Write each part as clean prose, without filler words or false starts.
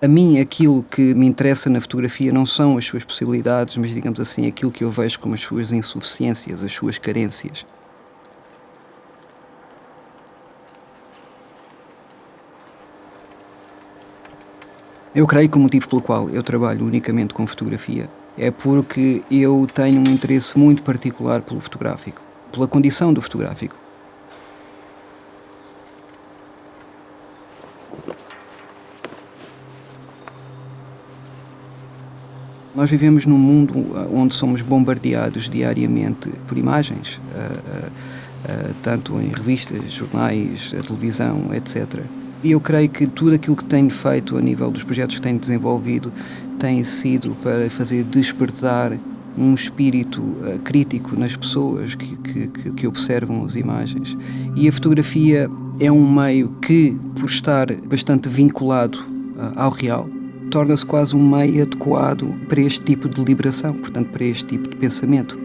A mim, aquilo que me interessa na fotografia não são as suas possibilidades, mas, digamos assim, aquilo que eu vejo como as suas insuficiências, as suas carências. Eu creio que o motivo pelo qual eu trabalho unicamente com fotografia é porque eu tenho um interesse muito particular pelo fotográfico, pela condição do fotográfico. Nós vivemos num mundo onde somos bombardeados diariamente por imagens, tanto em revistas, jornais, a televisão, etc. E eu creio que tudo aquilo que tenho feito a nível dos projetos que tenho desenvolvido tem sido para fazer despertar um espírito crítico nas pessoas que observam as imagens. E a fotografia é um meio que, por estar bastante vinculado ao real, torna-se quase um meio adequado para este tipo de liberação, portanto, para este tipo de pensamento.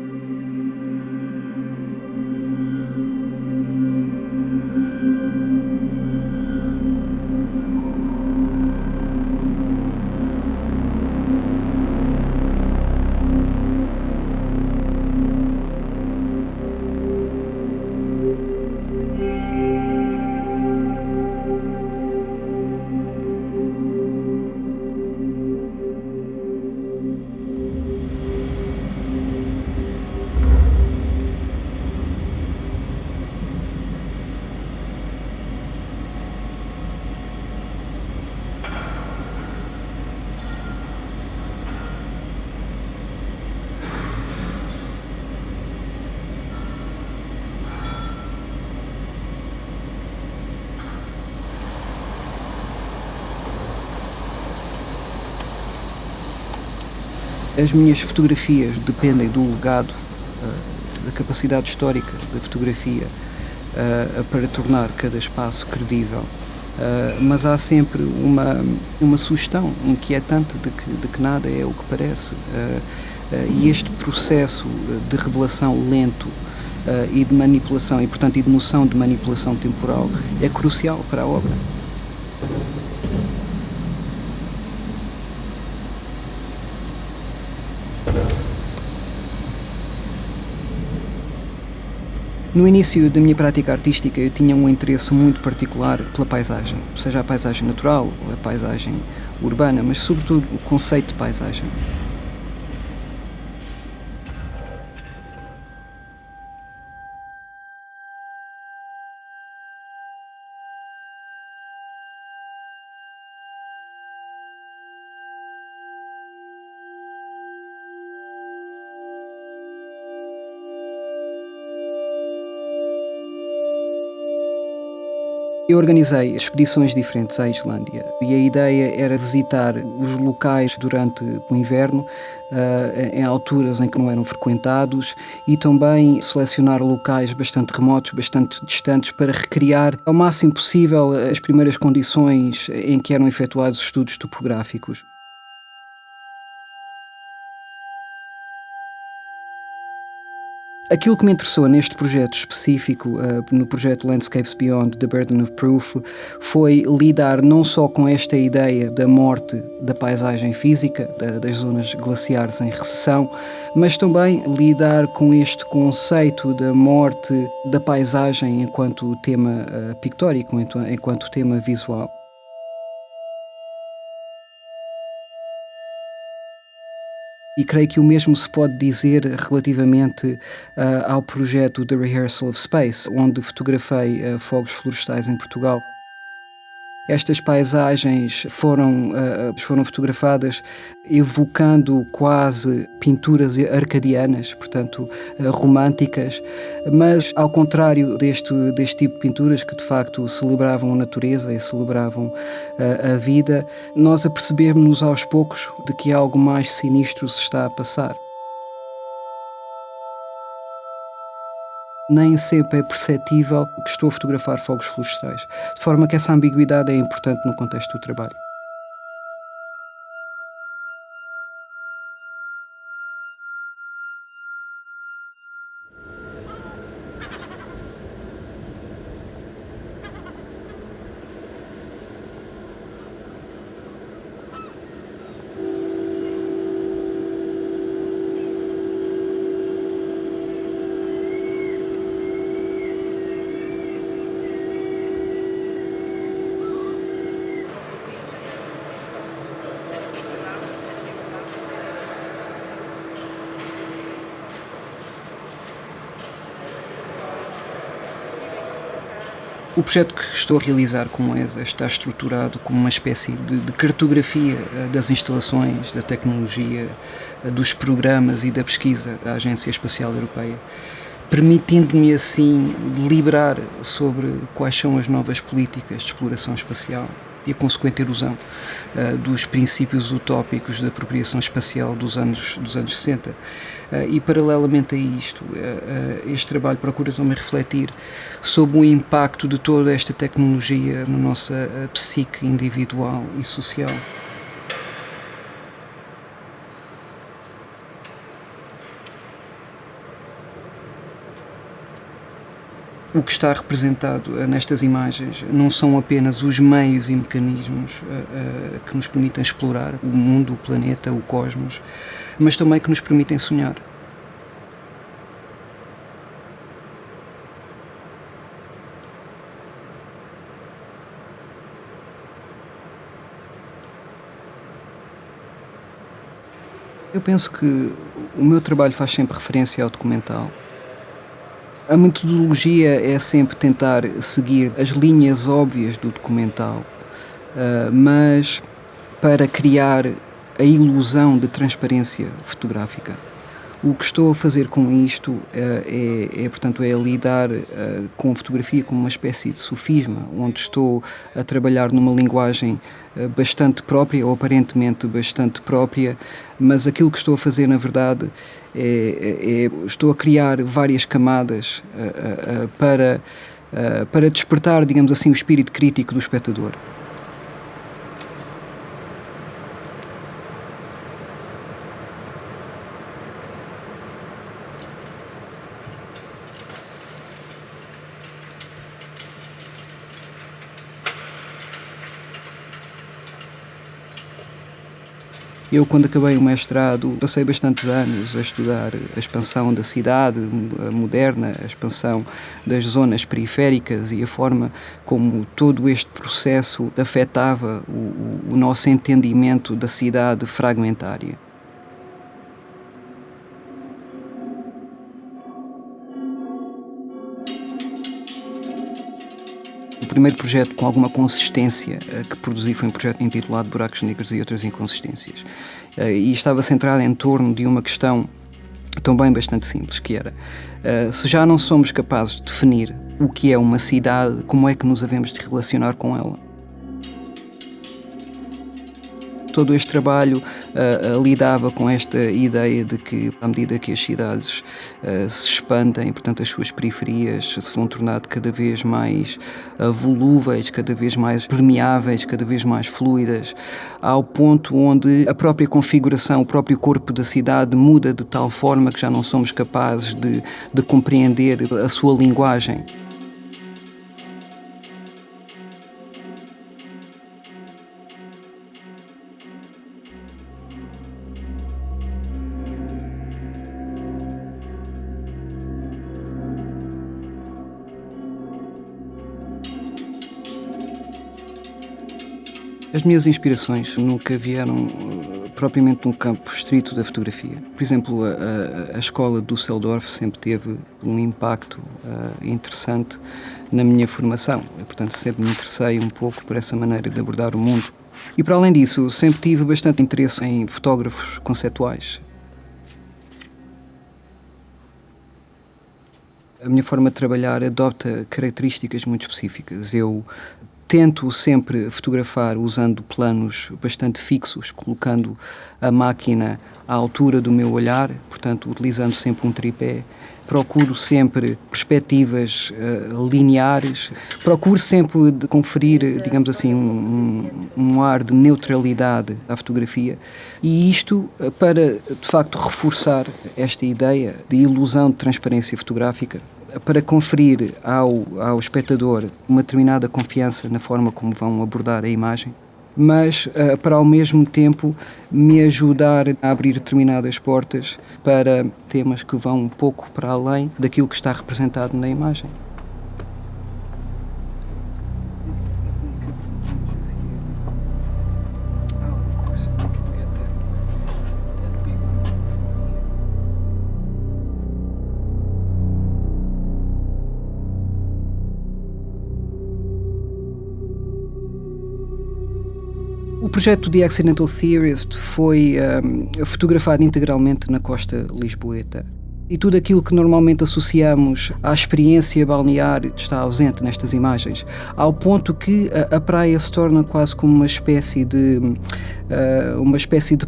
As minhas fotografias dependem do legado, da capacidade histórica da fotografia, para tornar cada espaço credível. Mas há sempre uma sugestão inquietante de que nada é o que parece. E este processo de revelação lento e de manipulação, e portanto e de noção de manipulação temporal, é crucial para a obra. No início da minha prática artística eu tinha um interesse muito particular pela paisagem, seja a paisagem natural ou a paisagem urbana, mas sobretudo o conceito de paisagem. Eu organizei expedições diferentes à Islândia e a ideia era visitar os locais durante o inverno, em alturas em que não eram frequentados, e também selecionar locais bastante remotos, bastante distantes, para recriar ao máximo possível as primeiras condições em que eram efetuados os estudos topográficos. Aquilo que me interessou neste projeto específico, no projeto Landscapes Beyond the Burden of Proof, foi lidar não só com esta ideia da morte da paisagem física, das zonas glaciares em recessão, mas também lidar com este conceito da morte da paisagem enquanto tema pictórico, enquanto tema visual. E creio que o mesmo se pode dizer relativamente ao projeto The Rehearsal of Space, onde fotografei fogos florestais em Portugal. Estas paisagens foram fotografadas evocando quase pinturas arcadianas, portanto românticas, mas ao contrário deste tipo de pinturas que de facto celebravam a natureza e celebravam a vida, nós apercebemos-nos aos poucos de que algo mais sinistro se está a passar. Nem sempre é perceptível que estou a fotografar fogos florestais, de forma que essa ambiguidade é importante no contexto do trabalho. O projeto que estou a realizar com o ESA está estruturado como uma espécie de cartografia das instalações, da tecnologia, dos programas e da pesquisa da Agência Espacial Europeia, permitindo-me assim deliberar sobre quais são as novas políticas de exploração espacial e a consequente erosão dos princípios utópicos da apropriação espacial dos anos 60. E paralelamente a isto, este trabalho procura também refletir sobre o impacto de toda esta tecnologia na nossa psique individual e social. O que está representado nestas imagens não são apenas os meios e mecanismos que nos permitem explorar o mundo, o planeta, o cosmos, mas também que nos permitem sonhar. Eu penso que o meu trabalho faz sempre referência ao documental. A metodologia é sempre tentar seguir as linhas óbvias do documental, mas para criar a ilusão de transparência fotográfica. O que estou a fazer com isto portanto, é lidar com a fotografia como uma espécie de sofisma, onde estou a trabalhar numa linguagem bastante própria, ou aparentemente bastante própria, mas aquilo que estou a fazer, na verdade, estou a criar várias camadas para despertar, digamos assim, o espírito crítico do espectador. Eu, quando acabei o mestrado, passei bastantes anos a estudar a expansão da cidade moderna, a expansão das zonas periféricas e a forma como todo este processo afetava o nosso entendimento da cidade fragmentária. O primeiro projeto com alguma consistência que produzi foi um projeto intitulado Buracos Negros e Outras Inconsistências. E estava centrado em torno de uma questão também bastante simples, que era, se já não somos capazes de definir o que é uma cidade, como é que nos havemos de relacionar com ela? Todo este trabalho lidava com esta ideia de que, à medida que as cidades se expandem, portanto as suas periferias se vão tornando cada vez mais volúveis, cada vez mais permeáveis, cada vez mais fluidas, ao ponto onde a própria configuração, o próprio corpo da cidade muda de tal forma que já não somos capazes de compreender a sua linguagem. As minhas inspirações nunca vieram propriamente num campo estrito da fotografia. Por exemplo, a escola de Düsseldorf sempre teve um impacto interessante na minha formação. Portanto, sempre me interessei um pouco por essa maneira de abordar o mundo. E, para além disso, sempre tive bastante interesse em fotógrafos conceituais. A minha forma de trabalhar adopta características muito específicas. Eu tento sempre fotografar usando planos bastante fixos, colocando a máquina à altura do meu olhar, portanto, utilizando sempre um tripé. Procuro sempre perspectivas lineares, procuro sempre conferir, digamos assim, um ar de neutralidade à fotografia, e isto para, de facto, reforçar esta ideia de ilusão de transparência fotográfica, para conferir ao espectador uma determinada confiança na forma como vão abordar a imagem, mas para ao mesmo tempo me ajudar a abrir determinadas portas para temas que vão um pouco para além daquilo que está representado na imagem. O projeto The Accidental Theorist foi fotografado integralmente na costa lisboeta. E tudo aquilo que normalmente associamos à experiência balnear está ausente nestas imagens, ao ponto que a praia se torna quase como uma espécie de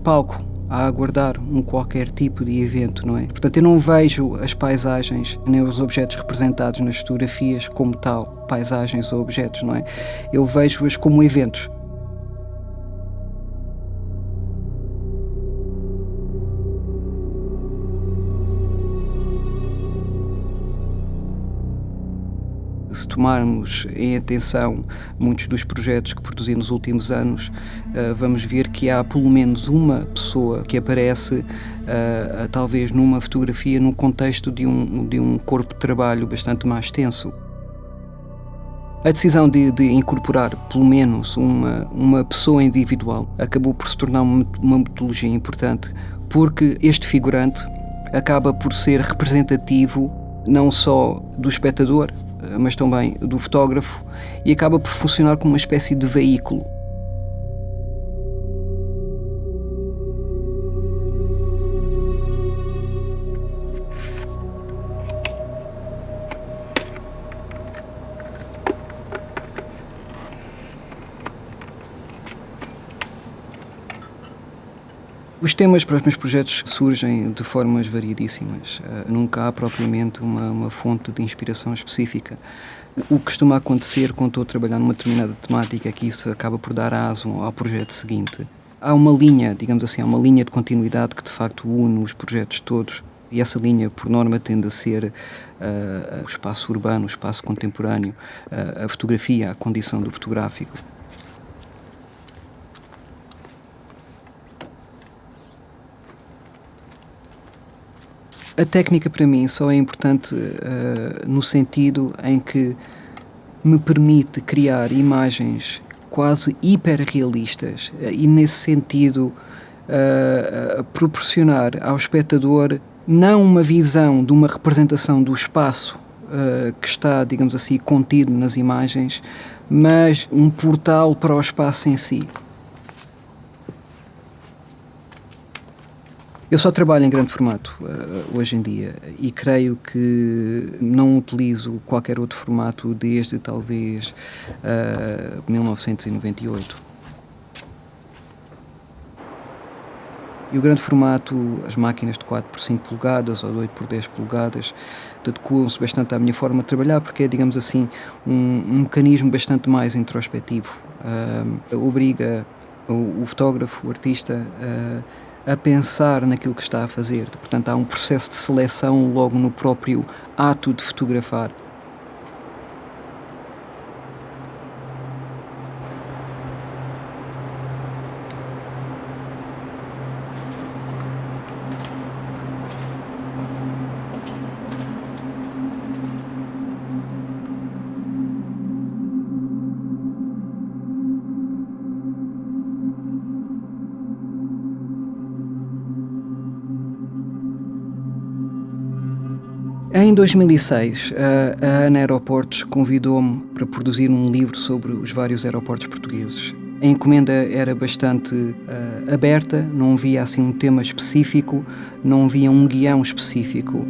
palco a aguardar qualquer tipo de evento, não é? Portanto, eu não vejo as paisagens nem os objetos representados nas fotografias como tal, paisagens ou objetos, não é? Eu vejo-as como eventos. Se tomarmos em atenção muitos dos projetos que produzi nos últimos anos, vamos ver que há pelo menos uma pessoa que aparece, talvez numa fotografia, no contexto de um corpo de trabalho bastante mais tenso. A decisão de incorporar pelo menos uma pessoa individual acabou por se tornar uma metodologia importante, porque este figurante acaba por ser representativo não só do espectador, mas também do fotógrafo, e acaba por funcionar como uma espécie de veículo. Os temas para os meus projetos surgem de formas variadíssimas. Nunca há propriamente uma fonte de inspiração específica. O que costuma acontecer quando estou a trabalhar numa determinada temática é que isso acaba por dar aso ao projeto seguinte. Há uma linha, digamos assim, há uma linha de continuidade que de facto une os projetos todos, e essa linha, por norma, tende a ser o espaço urbano, o espaço contemporâneo, a fotografia, a condição do fotográfico. A técnica para mim só é importante no sentido em que me permite criar imagens quase hiperrealistas e nesse sentido proporcionar ao espectador não uma visão de uma representação do espaço que está, digamos assim, contido nas imagens, mas um portal para o espaço em si. Eu só trabalho em grande formato hoje em dia e creio que não utilizo qualquer outro formato desde talvez 1998. E o grande formato, as máquinas de 4 por 5 polegadas ou de 8 por 10 polegadas, adequam-se bastante à minha forma de trabalhar, porque é, digamos assim, um mecanismo bastante mais introspectivo. Obriga o fotógrafo, o artista, a pensar naquilo que está a fazer. Portanto, há um processo de seleção logo no próprio ato de fotografar. Em 2006, a ANA Aeroportos convidou-me para produzir um livro sobre os vários aeroportos portugueses. A encomenda era bastante aberta, não havia assim um tema específico, não havia um guião específico.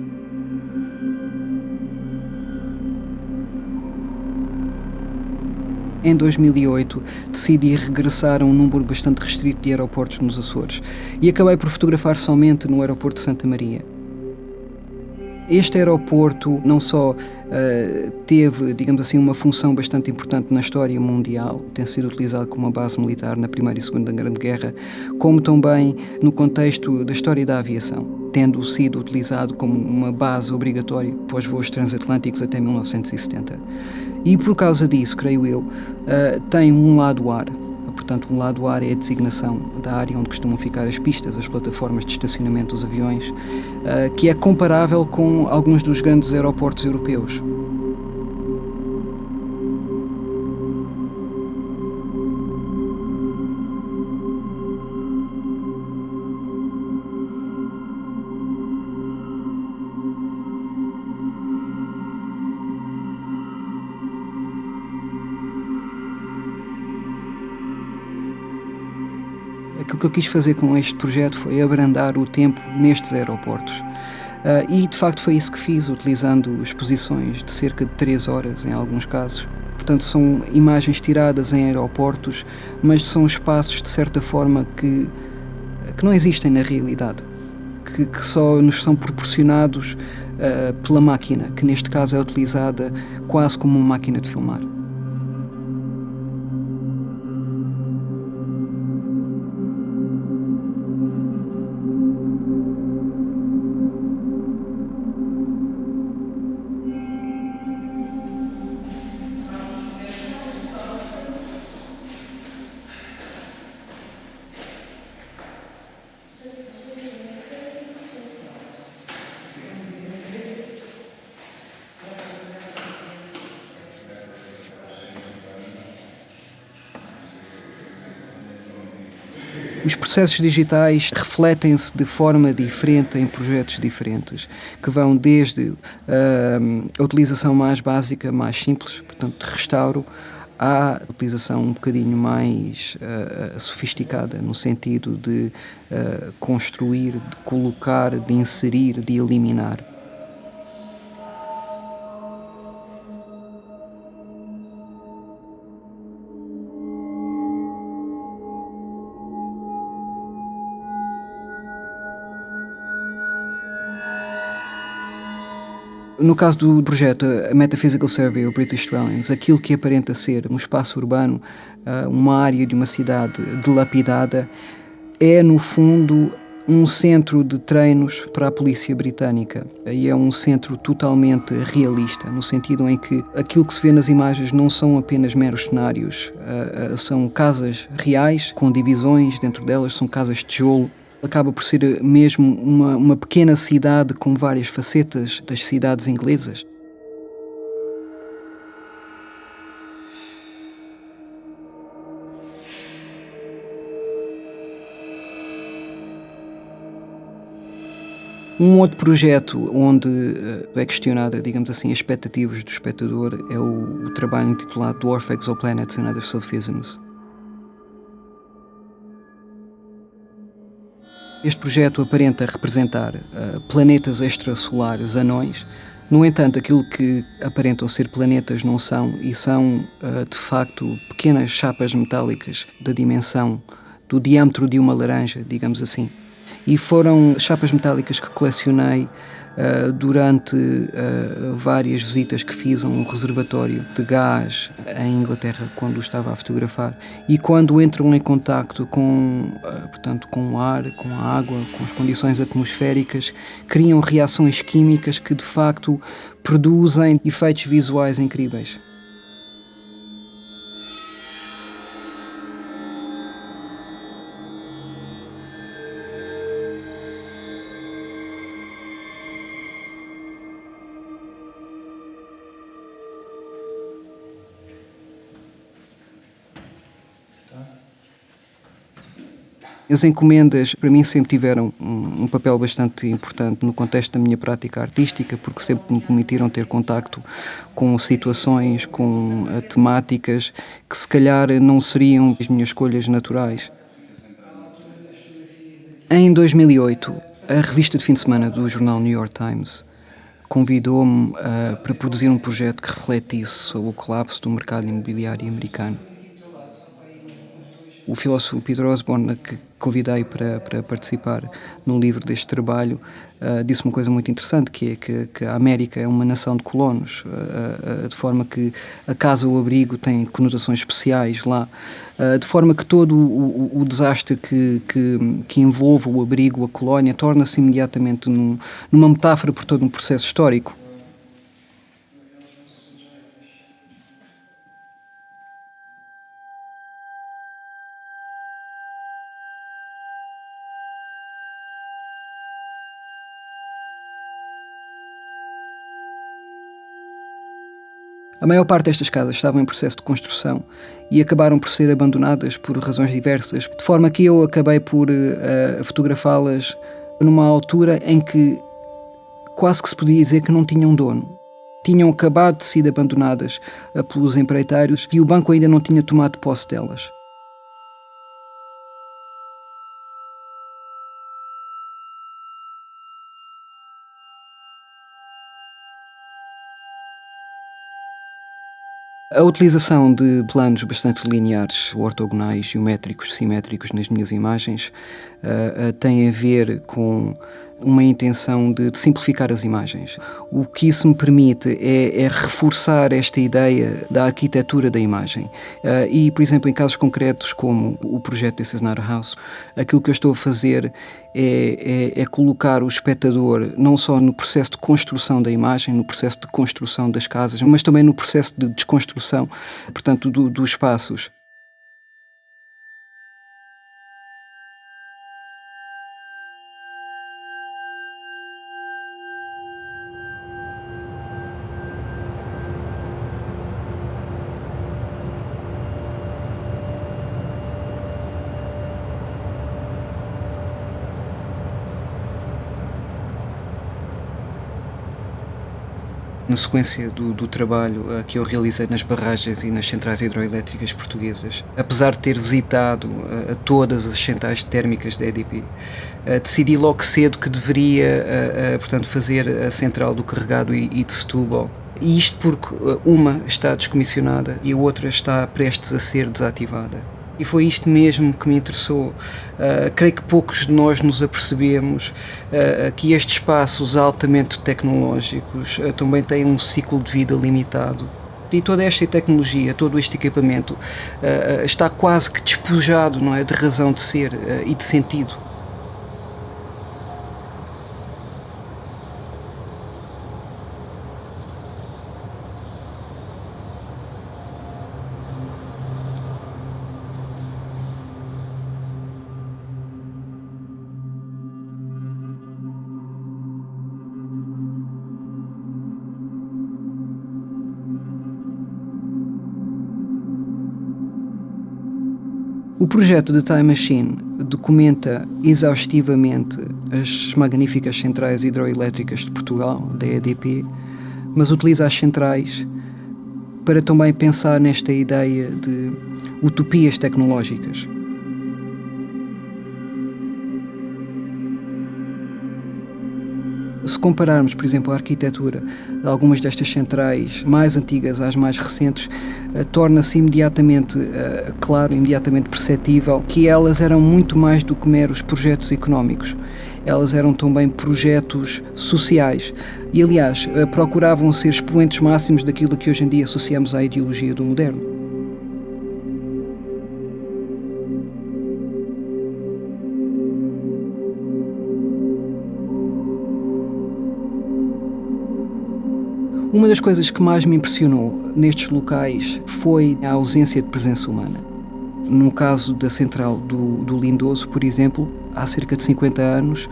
Em 2008, decidi regressar a um número bastante restrito de aeroportos nos Açores e acabei por fotografar somente no aeroporto de Santa Maria. Este aeroporto não só teve, digamos assim, uma função bastante importante na história mundial, tem sido utilizado como uma base militar na Primeira e Segunda Grande Guerra, como também no contexto da história da aviação, tendo sido utilizado como uma base obrigatória para os voos transatlânticos até 1970. E por causa disso, creio eu, tem um lado ar. Portanto, um lado ar é a designação da área onde costumam ficar as pistas, as plataformas de estacionamento dos aviões, que é comparável com alguns dos grandes aeroportos europeus. Aquilo que eu quis fazer com este projeto foi abrandar o tempo nestes aeroportos. E de facto foi isso que fiz, utilizando exposições de cerca de 3 horas em alguns casos. Portanto, são imagens tiradas em aeroportos, mas são espaços de certa forma que não existem na realidade, que só nos são proporcionados pela máquina, que neste caso é utilizada quase como uma máquina de filmar. Os processos digitais refletem-se de forma diferente em projetos diferentes, que vão desde a utilização mais básica, mais simples, portanto de restauro, à utilização um bocadinho mais sofisticada, no sentido de construir, de colocar, de inserir, de eliminar. No caso do projeto a Metaphysical Survey of British Dwellings, aquilo que aparenta ser um espaço urbano, uma área de uma cidade dilapidada, é no fundo um centro de treinos para a polícia britânica. E é um centro totalmente realista, no sentido em que aquilo que se vê nas imagens não são apenas meros cenários, são casas reais, com divisões dentro delas, são casas de tijolo. Acaba por ser mesmo uma pequena cidade com várias facetas das cidades inglesas. Um outro projeto onde é questionada, digamos assim, as expectativas do espectador é o trabalho intitulado Dwarf Exoplanets and Other Sophisms. Este projeto aparenta representar planetas extrasolares anões. No entanto, aquilo que aparentam ser planetas não são, e são, de facto, pequenas chapas metálicas da dimensão, do diâmetro de uma laranja, digamos assim. E foram chapas metálicas que colecionei durante várias visitas que fiz a um reservatório de gás em Inglaterra, quando o estava a fotografar. E quando entram em contacto portanto, com o ar, com a água, com as condições atmosféricas, criam reações químicas que, de facto, produzem efeitos visuais incríveis. As encomendas, para mim, sempre tiveram um papel bastante importante no contexto da minha prática artística, porque sempre me permitiram ter contacto com situações, com temáticas que se calhar não seriam as minhas escolhas naturais. Em 2008, a revista de fim de semana do jornal New York Times convidou-me para produzir um projeto que refletisse sobre o colapso do mercado imobiliário americano. O filósofo Peter Osborne, que convidei para participar no livro deste trabalho, disse uma coisa muito interessante, que é que a América é uma nação de colonos, de forma que a casa ou o abrigo tem conotações especiais lá, de forma que todo o desastre que envolve o abrigo, a colónia, torna-se imediatamente numa metáfora por todo um processo histórico. A maior parte destas casas estavam em processo de construção e acabaram por ser abandonadas por razões diversas, de forma que eu acabei por fotografá-las numa altura em que quase que se podia dizer que não tinham dono. Tinham acabado de ser abandonadas pelos empreiteiros e o banco ainda não tinha tomado posse delas. A utilização de planos bastante lineares, ortogonais, geométricos, simétricos nas minhas imagens tem a ver com uma intenção de simplificar as imagens. O que isso me permite é reforçar esta ideia da arquitetura da imagem. E, por exemplo, em casos concretos como o projeto This Is Not a House, aquilo que eu estou a fazer é colocar o espectador não só no processo de construção da imagem, no processo de construção das casas, mas também no processo de desconstrução, portanto, dos espaços. Na sequência do trabalho que eu realizei nas barragens e nas centrais hidroelétricas portuguesas, apesar de ter visitado todas as centrais térmicas da EDP, decidi logo cedo que deveria, portanto, fazer a central do Carregado e de Setúbal. E isto porque uma está descomissionada e a outra está prestes a ser desativada. E foi isto mesmo que me interessou. Creio que poucos de nós nos apercebemos que estes espaços altamente tecnológicos também têm um ciclo de vida limitado. E toda esta tecnologia, todo este equipamento está quase que despojado, não é, de razão de ser e de sentido. O projeto de Time Machine documenta exaustivamente as magníficas centrais hidroelétricas de Portugal, da EDP, mas utiliza as centrais para também pensar nesta ideia de utopias tecnológicas. Se compararmos, por exemplo, a arquitetura de algumas destas centrais mais antigas às mais recentes, torna-se imediatamente claro, imediatamente perceptível que elas eram muito mais do que meros projetos económicos. Elas eram também projetos sociais e, aliás, procuravam ser expoentes máximos daquilo que hoje em dia associamos à ideologia do moderno. Uma das coisas que mais me impressionou nestes locais foi a ausência de presença humana. No caso da central do Lindoso, por exemplo, há cerca de 50 anos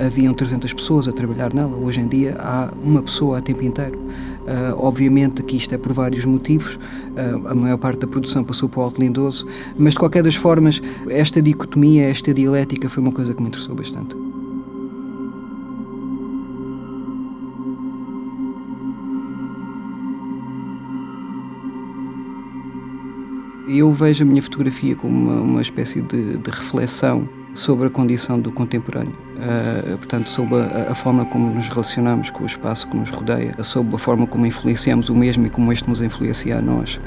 haviam 300 pessoas a trabalhar nela. Hoje em dia há uma pessoa a tempo inteiro. Obviamente que isto é por vários motivos. A maior parte da produção passou para o Alto Lindoso, mas de qualquer das formas, esta dicotomia, esta dialética foi uma coisa que me interessou bastante. Eu vejo a minha fotografia como uma espécie de reflexão sobre a condição do contemporâneo, portanto, sobre a forma como nos relacionamos com o espaço que nos rodeia, sobre a forma como influenciamos o mesmo e como este nos influencia a nós.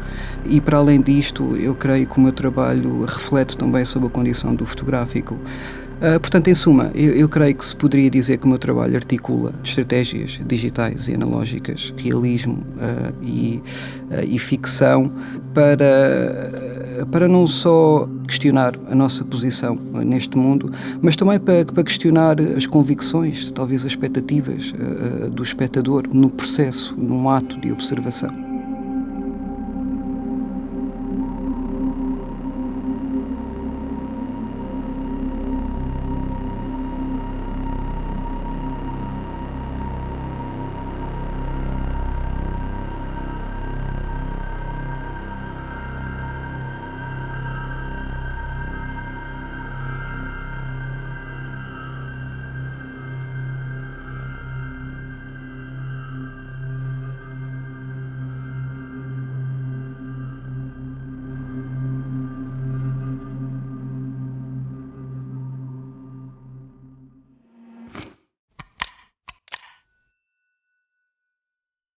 E, para além disto, eu creio que o meu trabalho reflete também sobre a condição do fotográfico. Portanto, em suma, eu creio que se poderia dizer que o meu trabalho articula estratégias digitais e analógicas, realismo e ficção para não só questionar a nossa posição neste mundo, mas também para questionar as convicções, talvez as expectativas do espectador no processo, num ato de observação.